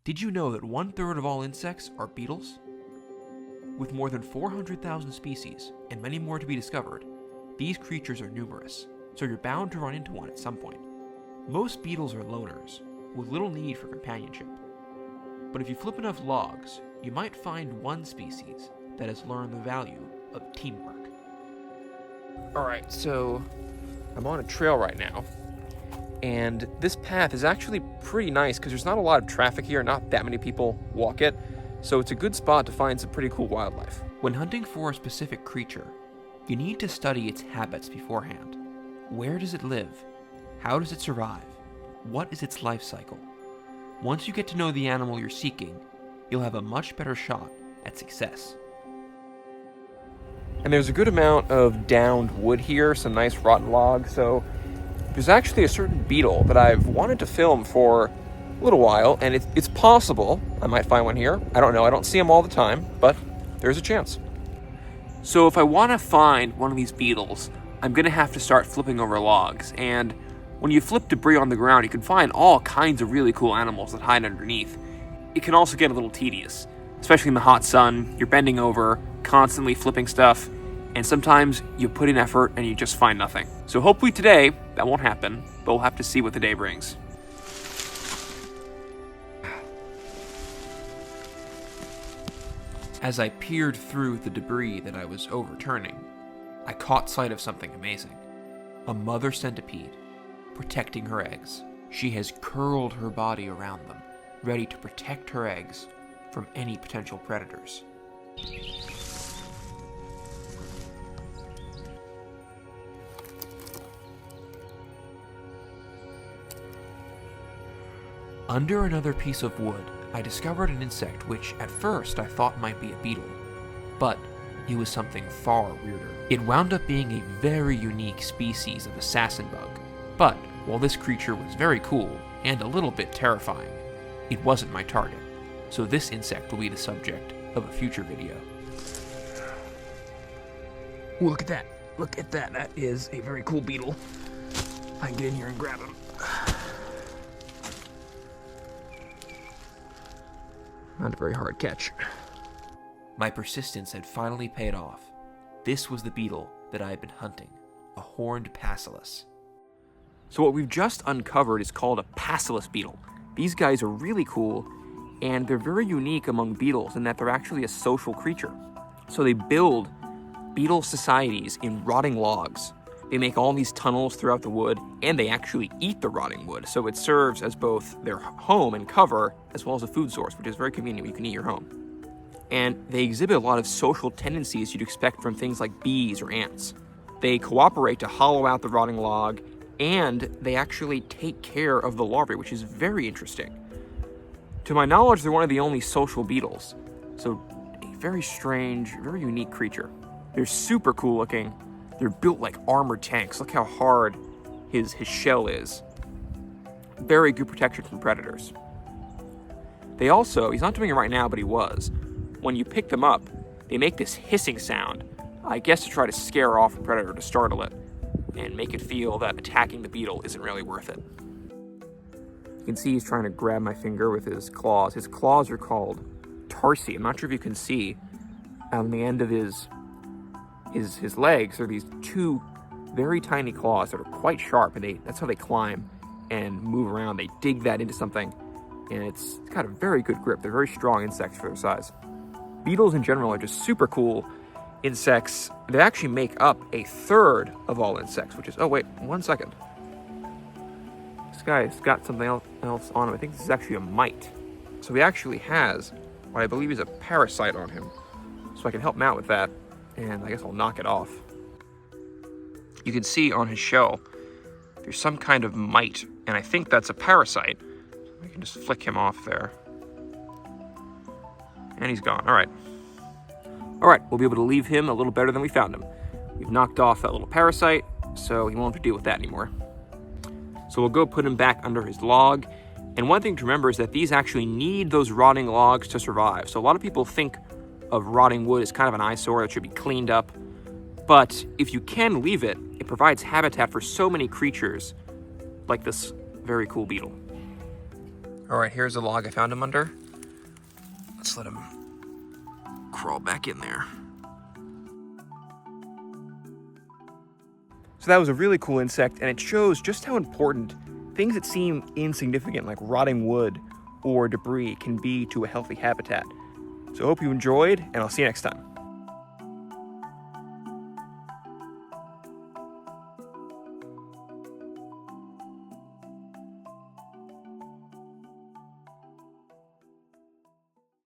Did you know that 1/3 of all insects are beetles? With more than 400,000 species, and many more to be discovered, these creatures are numerous, so you're bound to run into one at some point. Most beetles are loners, with little need for companionship. But if you flip enough logs, you might find one species that has learned the value of teamwork. Alright, so I'm on a trail right now, and this path is actually pretty nice because there's not a lot of traffic here, not that many people walk it, so it's a good spot to find some pretty cool wildlife. When hunting for a specific creature, you need to study its habits beforehand. Where does it live? How does it survive? What is its life cycle? Once you get to know the animal you're seeking, you'll have a much better shot at success. And there's a good amount of downed wood here, some nice rotten logs, so there's actually a certain beetle that I've wanted to film for a little while, and it's possible I might find one here. I don't know, I don't see them all the time, but there's a chance. So if I want to find one of these beetles, I'm going to have to start flipping over logs, and when you flip debris on the ground, you can find all kinds of really cool animals that hide underneath. It can also get a little tedious, especially in the hot sun. You're bending over, constantly flipping stuff, and sometimes you put in effort and you just find nothing. So hopefully today, that won't happen, but we'll have to see what the day brings. As I peered through the debris that I was overturning, I caught sight of something amazing. A mother centipede, protecting her eggs. She has curled her body around them, ready to protect her eggs from any potential predators. Under another piece of wood, I discovered an insect which at first I thought might be a beetle, but it was something far weirder. It wound up being a very unique species of assassin bug, but while this creature was very cool and a little bit terrifying, it wasn't my target, so this insect will be the subject of a future video. Ooh, look at that. Look at that. That is a very cool beetle. I can get in here and grab him. Not a very hard catch. My persistence had finally paid off. This was the beetle that I had been hunting, a horned Passalus. So what we've just uncovered is called a Passalus Beetle. These guys are really cool, and they're very unique among beetles in that they're actually a social creature. So they build beetle societies in rotting logs. They make all these tunnels throughout the wood, and they actually eat the rotting wood, so it serves as both their home and cover, as well as a food source, which is very convenient when you can eat your home. And they exhibit a lot of social tendencies you'd expect from things like bees or ants. They cooperate to hollow out the rotting log, and they actually take care of the larvae, which is very interesting. To my knowledge, they're one of the only social beetles, so a very strange, very unique creature. They're super cool looking. They're built like armored tanks. Look how hard his shell is. Very good protection from predators. They also, he's not doing it right now, but he was. When you pick them up, they make this hissing sound, I guess to try to scare off a predator, to startle it, and make it feel that attacking the beetle isn't really worth it. You can see he's trying to grab my finger with his claws. His claws are called tarsi. I'm not sure if you can see on the end of his legs are these two very tiny claws that are quite sharp, and that's how they climb and move around. They dig that into something, and it's got a very good grip. They're very strong insects for their size. Beetles in general are just super cool insects. They actually make up 1/3 of all insects, which is, oh wait, 1 second. This guy's got something else on him. I think this is actually a mite. So he actually has what I believe is a parasite on him. So I can help him out with that, and I guess I'll knock it off. You can see on his shell, there's some kind of mite, and I think that's a parasite. I can just flick him off there. And he's gone, all right. All right, we'll be able to leave him a little better than we found him. We've knocked off that little parasite, so he won't have to deal with that anymore. So we'll go put him back under his log. And one thing to remember is that these actually need those rotting logs to survive. So a lot of people think of rotting wood as kind of an eyesore that should be cleaned up. But if you can leave it, it provides habitat for so many creatures like this very cool beetle. All right, here's the log I found him under. Let's let him crawl back in there. So that was a really cool insect, and it shows just how important things that seem insignificant, like rotting wood or debris, can be to a healthy habitat. So I hope you enjoyed, and I'll see you next time.